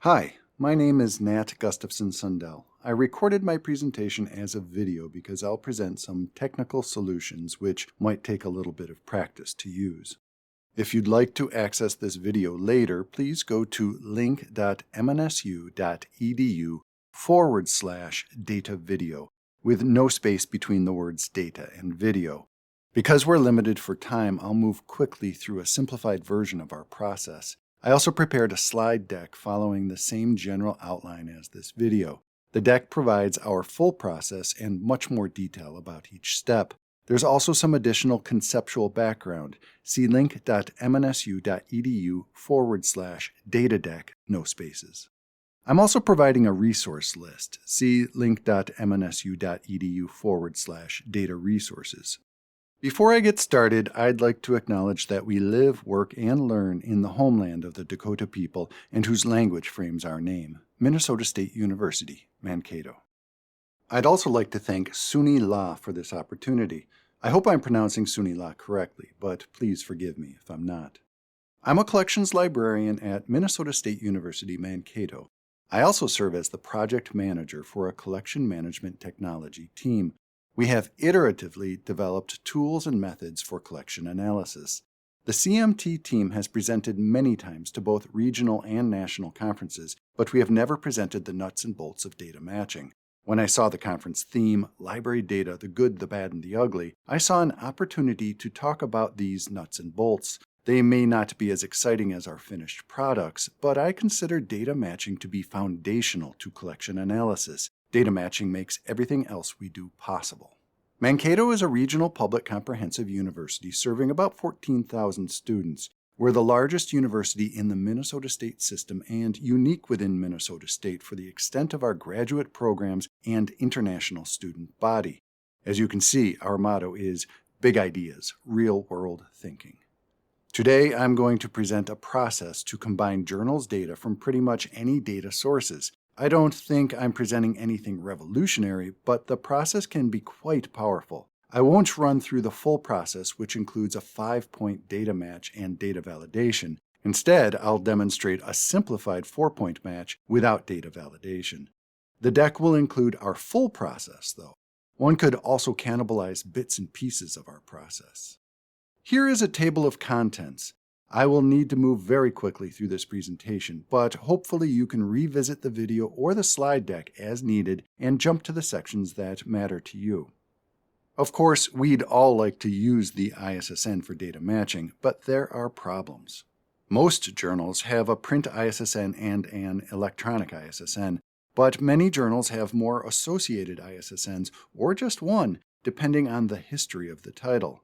Hi, my name is Nat Gustafson Sundell. I recorded my presentation as a video because I'll present some technical solutions which might take a little bit of practice to use. If you'd like to access this video later, please go to link.mnsu.edu/data video with no space between the words data and video. Because we're limited for time, I'll move quickly through a simplified version of our process. I also prepared a slide deck following the same general outline as this video. The deck provides our full process and much more detail about each step. There's also some additional conceptual background. See link.mnsu.edu/data deck, no spaces. I'm also providing a resource list. See link.mnsu.edu/data resources. Before I get started, I'd like to acknowledge that we live, work, and learn in the homeland of the Dakota people and whose language frames our name, Minnesota State University, Mankato. I'd also like to thank SUNYLA for this opportunity. I hope I'm pronouncing SUNYLA correctly, but please forgive me if I'm not. I'm a collections librarian at Minnesota State University, Mankato. I also serve as the project manager for a collection management technology team. We have iteratively developed tools and methods for collection analysis. The CMT team has presented many times to both regional and national conferences, but we have never presented the nuts and bolts of data matching. When I saw the conference theme, Library Data, the Good, the Bad, and the Ugly, I saw an opportunity to talk about these nuts and bolts. They may not be as exciting as our finished products, but I consider data matching to be foundational to collection analysis. Data matching makes everything else we do possible. Mankato is a regional public comprehensive university serving about 14,000 students. We're the largest university in the Minnesota State system and unique within Minnesota State for the extent of our graduate programs and international student body. As you can see, our motto is Big Ideas, Real-World Thinking. Today, I'm going to present a process to combine journals data from pretty much any data sources. I don't think I'm presenting anything revolutionary, but the process can be quite powerful. I won't run through the full process, which includes a 5-point data match and data validation. Instead, I'll demonstrate a simplified 4-point match without data validation. The deck will include our full process, though. One could also cannibalize bits and pieces of our process. Here is a table of contents. I will need to move very quickly through this presentation, but hopefully you can revisit the video or the slide deck as needed and jump to the sections that matter to you. Of course, we'd all like to use the ISSN for data matching, but there are problems. Most journals have a print ISSN and an electronic ISSN, but many journals have more associated ISSNs or just one, depending on the history of the title.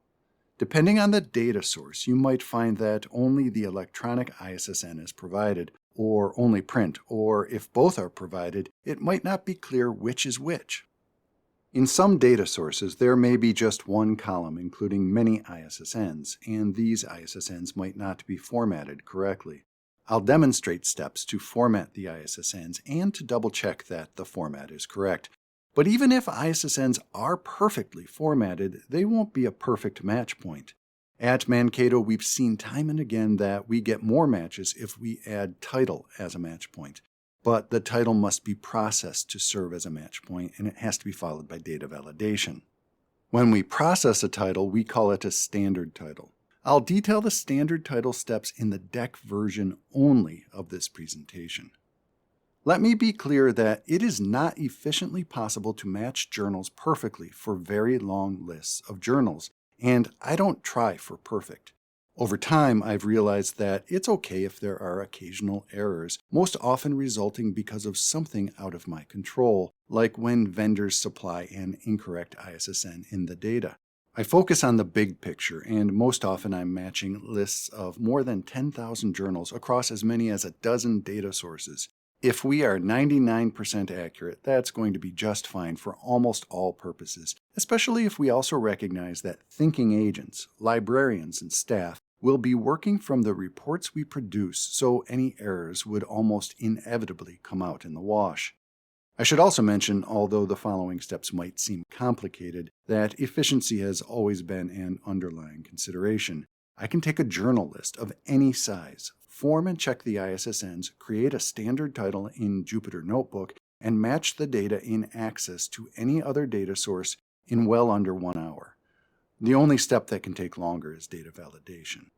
Depending on the data source, you might find that only the electronic ISSN is provided, or only print, or if both are provided, it might not be clear which is which. In some data sources, there may be just one column including many ISSNs, and these ISSNs might not be formatted correctly. I'll demonstrate steps to format the ISSNs and to double-check that the format is correct. But even if ISSNs are perfectly formatted, they won't be a perfect match point. At Mankato, we've seen time and again that we get more matches if we add title as a match point. But the title must be processed to serve as a match point, and it has to be followed by data validation. When we process a title, we call it a standard title. I'll detail the standard title steps in the deck version only of this presentation. Let me be clear that it is not efficiently possible to match journals perfectly for very long lists of journals, and I don't try for perfect. Over time, I've realized that it's okay if there are occasional errors, most often resulting because of something out of my control, like when vendors supply an incorrect ISSN in the data. I focus on the big picture, and most often I'm matching lists of more than 10,000 journals across as many as a dozen data sources. If we are 99% accurate, that's going to be just fine for almost all purposes, especially if we also recognize that thinking agents, librarians, and staff will be working from the reports we produce, so any errors would almost inevitably come out in the wash. I should also mention, although the following steps might seem complicated, that efficiency has always been an underlying consideration. I can take a journal list of any size, form and check the ISSNs, create a standard title in Jupyter Notebook, and match the data in Access to any other data source in well under 1 hour. The only step that can take longer is data validation.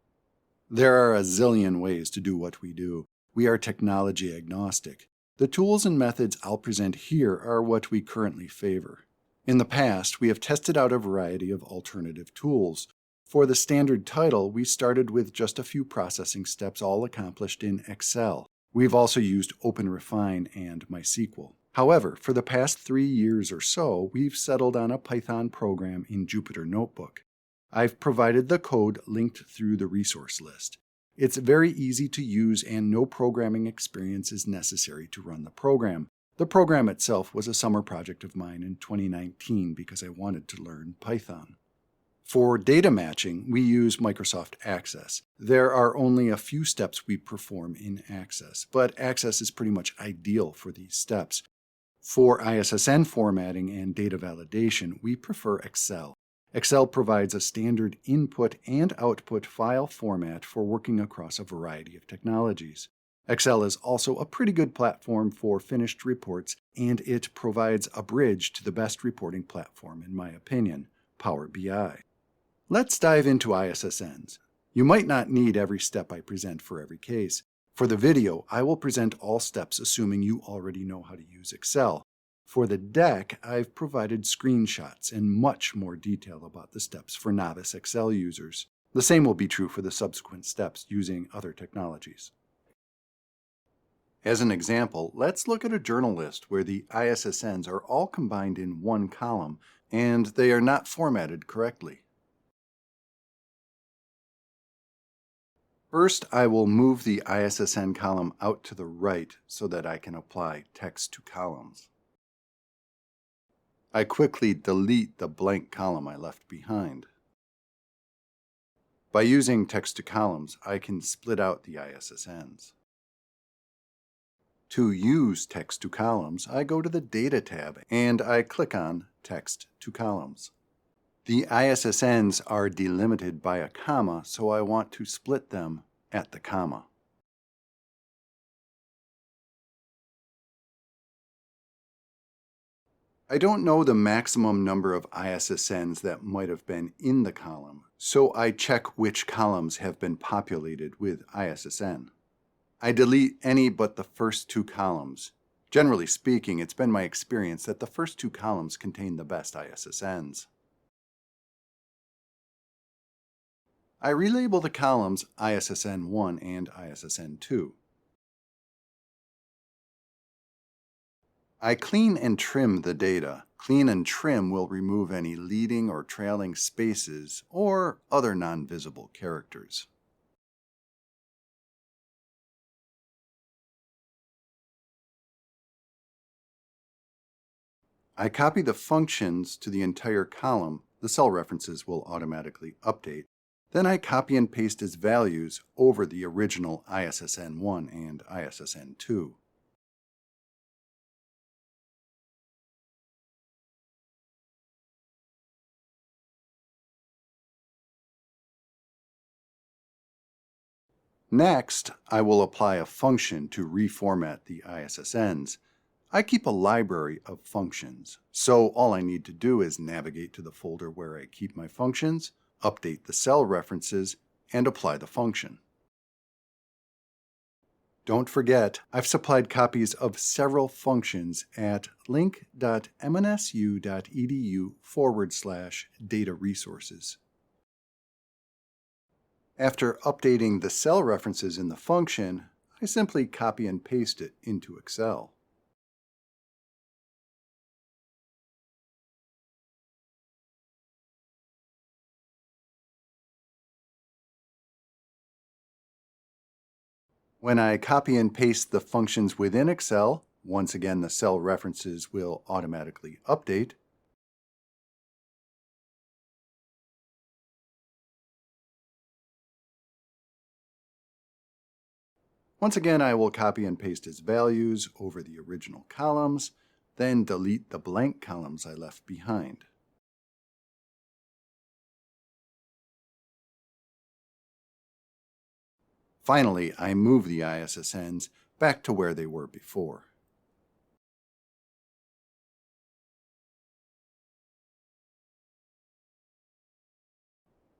There are a zillion ways to do what we do. We are technology agnostic. The tools and methods I'll present here are what we currently favor. In the past, we have tested out a variety of alternative tools. For the standard title, we started with just a few processing steps all accomplished in Excel. We've also used OpenRefine and MySQL. However, for the past 3 years or so, we've settled on a Python program in Jupyter Notebook. I've provided the code linked through the resource list. It's very easy to use and no programming experience is necessary to run the program. The program itself was a summer project of mine in 2019 because I wanted to learn Python. For data matching, we use Microsoft Access. There are only a few steps we perform in Access, but Access is pretty much ideal for these steps. For ISSN formatting and data validation, we prefer Excel. Excel provides a standard input and output file format for working across a variety of technologies. Excel is also a pretty good platform for finished reports, and it provides a bridge to the best reporting platform, in my opinion, Power BI. Let's dive into ISSNs. You might not need every step I present for every case. For the video, I will present all steps assuming you already know how to use Excel. For the deck, I've provided screenshots and much more detail about the steps for novice Excel users. The same will be true for the subsequent steps using other technologies. As an example, let's look at a journal list where the ISSNs are all combined in one column and they are not formatted correctly. First, I will move the ISSN column out to the right so that I can apply text to columns. I quickly delete the blank column I left behind. By using text to columns, I can split out the ISSNs. To use text to columns, I go to the Data tab and I click on Text to Columns. The ISSNs are delimited by a comma, so I want to split them at the comma. I don't know the maximum number of ISSNs that might have been in the column, so I check which columns have been populated with ISSN. I delete any but the first 2 columns. Generally speaking, it's been my experience that the first 2 columns contain the best ISSNs. I relabel the columns ISSN1 and ISSN2. I clean and trim the data. Clean and trim will remove any leading or trailing spaces or other non-visible characters. I copy the functions to the entire column. The cell references will automatically update. Then I copy and paste as values over the original ISSN1 and ISSN2. Next, I will apply a function to reformat the ISSNs. I keep a library of functions, so all I need to do is navigate to the folder where I keep my functions, update the cell references, and apply the function. Don't forget, I've supplied copies of several functions at link.mnsu.edu/dataresources. After updating the cell references in the function, I simply copy and paste it into Excel. When I copy and paste the functions within Excel, once again the cell references will automatically update. Once again, I will copy and paste as values over the original columns, then delete the blank columns I left behind. Finally, I move the ISSNs back to where they were before.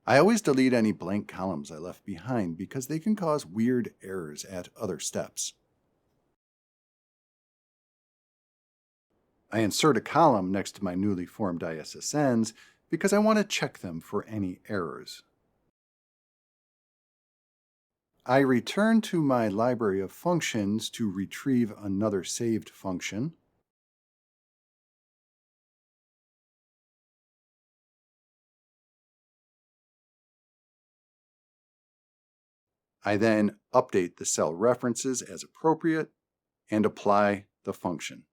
I always delete any blank columns I left behind because they can cause weird errors at other steps. I insert a column next to my newly formed ISSNs because I want to check them for any errors. I return to my library of functions to retrieve another saved function. I then update the cell references as appropriate and apply the function.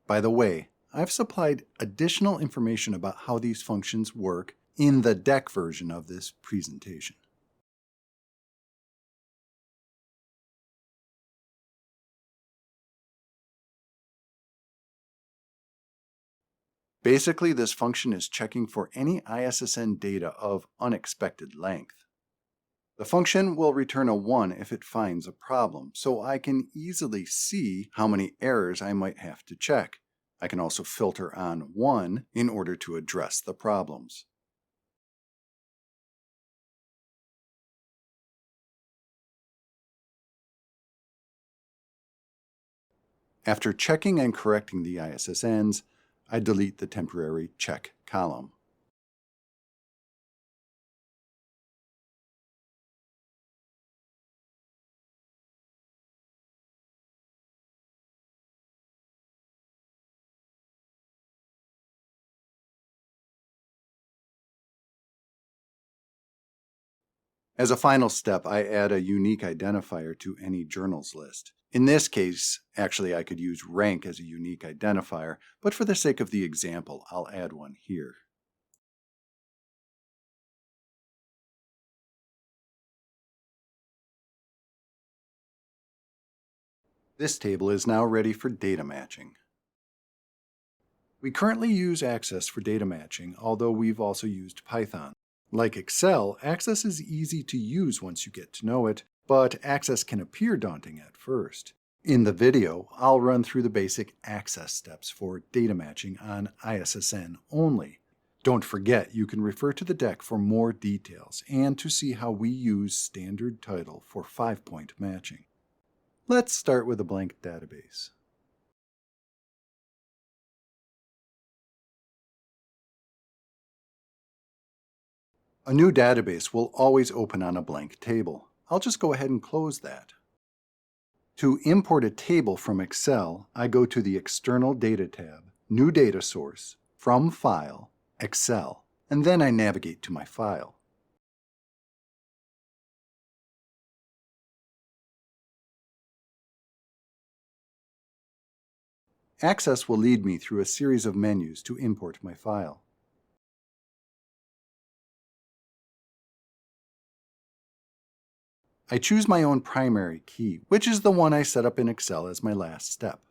By the way, I've supplied additional information about how these functions work in the deck version of this presentation. Basically, this function is checking for any ISSN data of unexpected length. The function will return a 1 if it finds a problem, so I can easily see how many errors I might have to check. I can also filter on 1 in order to address the problems. After checking and correcting the ISSNs, I delete the temporary check column. As a final step, I add a unique identifier to any journals list. In this case, actually, I could use rank as a unique identifier, but for the sake of the example, I'll add one here. This table is now ready for data matching. We currently use Access for data matching, although we've also used Python. Like Excel, Access is easy to use once you get to know it, but Access can appear daunting at first. In the video, I'll run through the basic Access steps for data matching on ISSN only. Don't forget, you can refer to the deck for more details and to see how we use standard title for 5-point matching. Let's start with a blank database. A new database will always open on a blank table. I'll just go ahead and close that. To import a table from Excel, I go to the External Data tab, New Data Source, From File, Excel, and then I navigate to my file. Access will lead me through a series of menus to import my file. I choose my own primary key, which is the one I set up in Excel as my last step.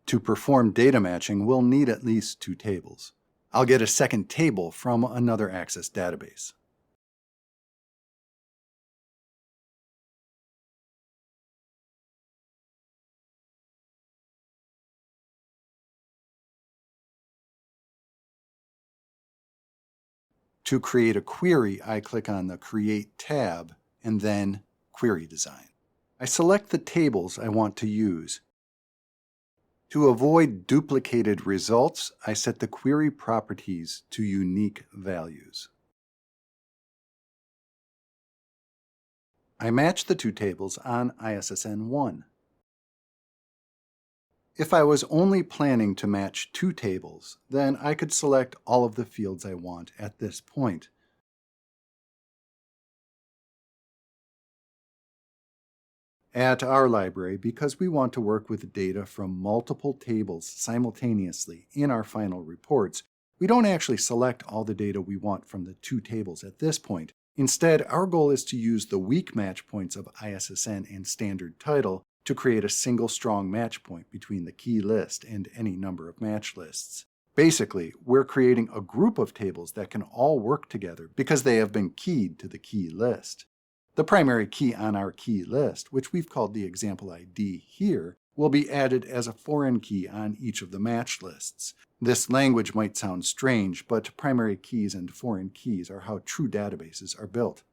To perform data matching, we'll need at least 2 tables. I'll get a second table from another Access database. To create a query, I click on the Create tab and then Query Design. I select the tables I want to use. To avoid duplicated results, I set the query properties to unique values. I match the 2 tables on ISSN 1. If I was only planning to match 2 tables, then I could select all of the fields I want at this point. At our library, because we want to work with data from multiple tables simultaneously in our final reports, we don't actually select all the data we want from the 2 tables at this point. Instead, our goal is to use the weak match points of ISSN and standard title to create a single strong match point between the key list and any number of match lists. Basically, we're creating a group of tables that can all work together because they have been keyed to the key list. The primary key on our key list, which we've called the example ID here, will be added as a foreign key on each of the match lists. This language might sound strange, but primary keys and foreign keys are how true databases are built.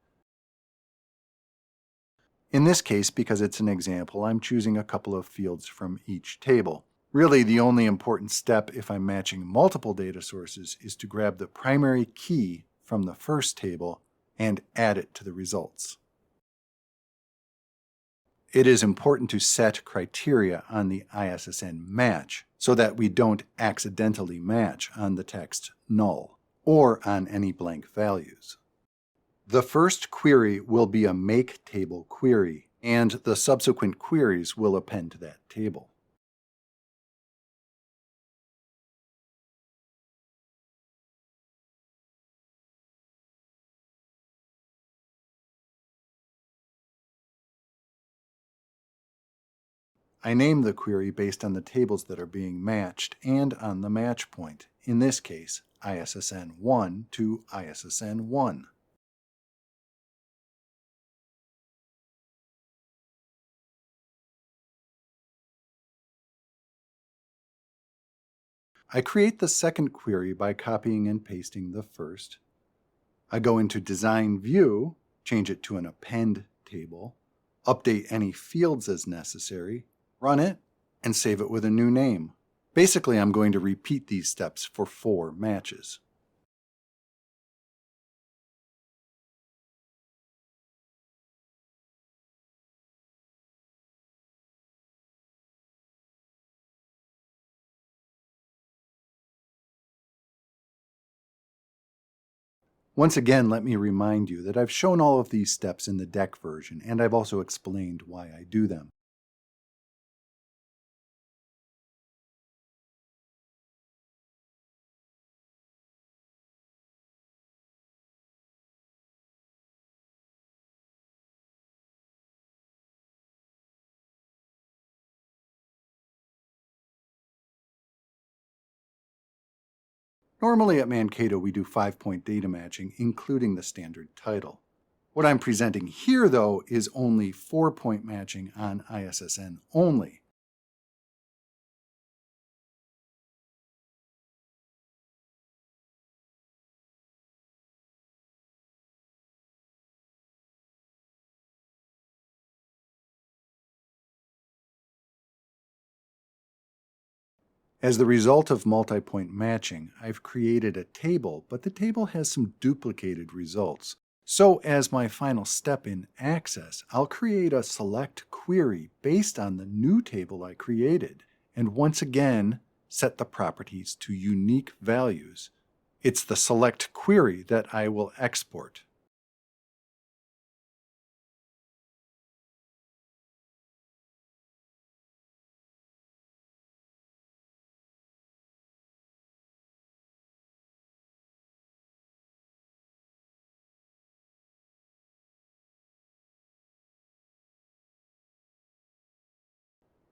In this case, because it's an example, I'm choosing a couple of fields from each table. Really, the only important step if I'm matching multiple data sources is to grab the primary key from the first table and add it to the results. It is important to set criteria on the ISSN match so that we don't accidentally match on the text null or on any blank values. The first query will be a make table query, and the subsequent queries will append to that table. I name the query based on the tables that are being matched and on the match point, in this case, ISSN 1 to ISSN 1. I create the second query by copying and pasting the first. I go into Design View, change it to an append table, update any fields as necessary, run it, and save it with a new name. Basically, I'm going to repeat these steps for 4 matches. Once again, let me remind you that I've shown all of these steps in the deck version, and I've also explained why I do them. Normally at Mankato, we do 5-point data matching, including the standard title. What I'm presenting here, though, is only 4-point matching on ISSN only. As the result of multi-point matching, I've created a table, but the table has some duplicated results. So as my final step in Access, I'll create a select query based on the new table I created, and once again, set the properties to unique values. It's the select query that I will export.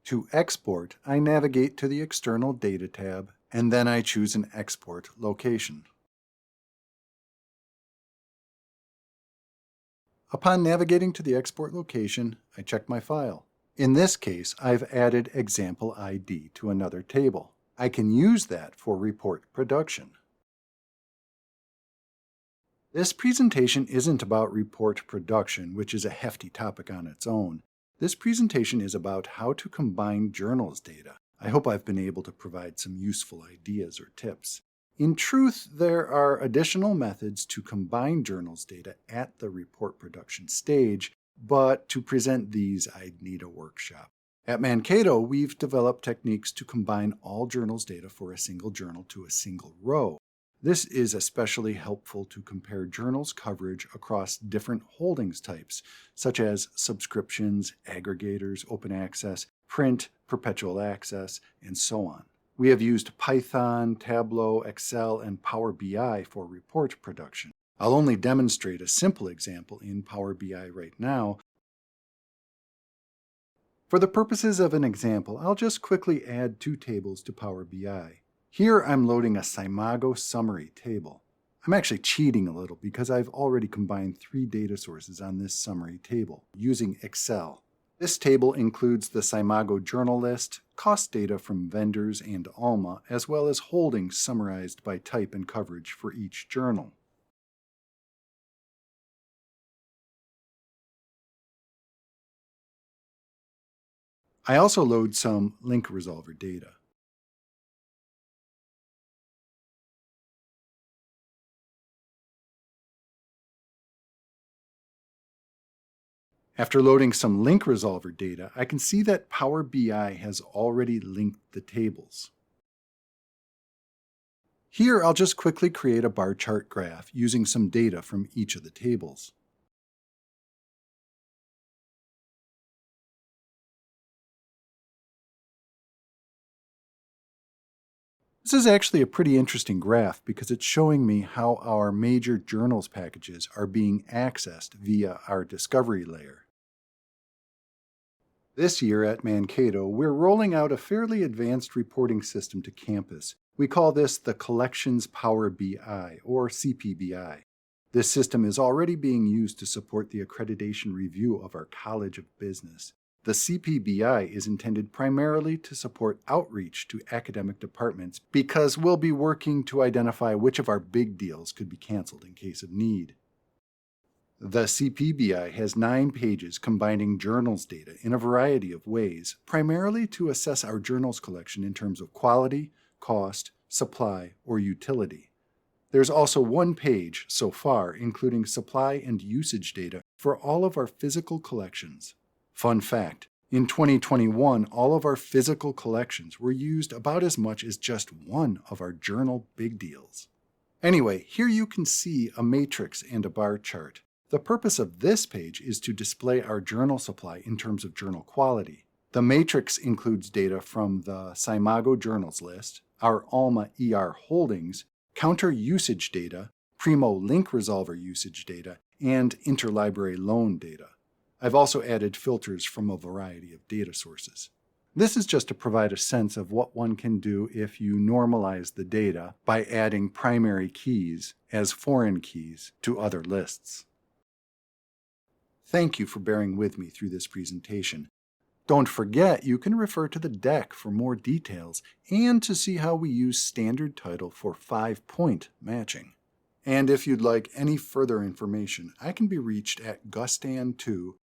To export, I navigate to the External Data tab, and then I choose an export location. Upon navigating to the export location, I check my file. In this case, I've added example ID to another table. I can use that for report production. This presentation isn't about report production, which is a hefty topic on its own. This presentation is about how to combine journals data. I hope I've been able to provide some useful ideas or tips. In truth, there are additional methods to combine journals data at the report production stage, but to present these, I'd need a workshop. At Mankato, we've developed techniques to combine all journals data for a single journal to a single row. This is especially helpful to compare journals coverage across different holdings types, such as subscriptions, aggregators, open access, print, perpetual access, and so on. We have used Python, Tableau, Excel, and Power BI for report production. I'll only demonstrate a simple example in Power BI right now, For the purposes of an example, I'll just quickly add 2 tables to Power BI. Here I'm loading a SIMAGO summary table. I'm actually cheating a little because I've already combined 3 data sources on this summary table using Excel. This table includes the SIMAGO journal list, cost data from vendors and ALMA, as well as holdings summarized by type and coverage for each journal. I also load some link resolver data. After loading some link resolver data, I can see that Power BI has already linked the tables. Here, I'll just quickly create a bar chart graph using some data from each of the tables. This is actually a pretty interesting graph because it's showing me how our major journals packages are being accessed via our discovery layer. This year at Mankato, we're rolling out a fairly advanced reporting system to campus. We call this the Collections Power BI, or CPBI. This system is already being used to support the accreditation review of our College of Business. The CPBI is intended primarily to support outreach to academic departments because we'll be working to identify which of our big deals could be canceled in case of need. The CPBI has 9 pages combining journals data in a variety of ways, primarily to assess our journals collection in terms of quality, cost, supply, or utility. There's also 1 page so far including supply and usage data for all of our physical collections. Fun fact, in 2021, all of our physical collections were used about as much as just one of our journal big deals. Anyway, here you can see a matrix and a bar chart. The purpose of this page is to display our journal supply in terms of journal quality. The matrix includes data from the SIMAGO journals list, our ALMA ER holdings, counter usage data, Primo link resolver usage data, and interlibrary loan data. I've also added filters from a variety of data sources. This is just to provide a sense of what one can do if you normalize the data by adding primary keys as foreign keys to other lists. Thank you for bearing with me through this presentation. Don't forget you can refer to the deck for more details and to see how we use standard title for 5-point matching. And if you'd like any further information, I can be reached at gustan2@mnsu.edu.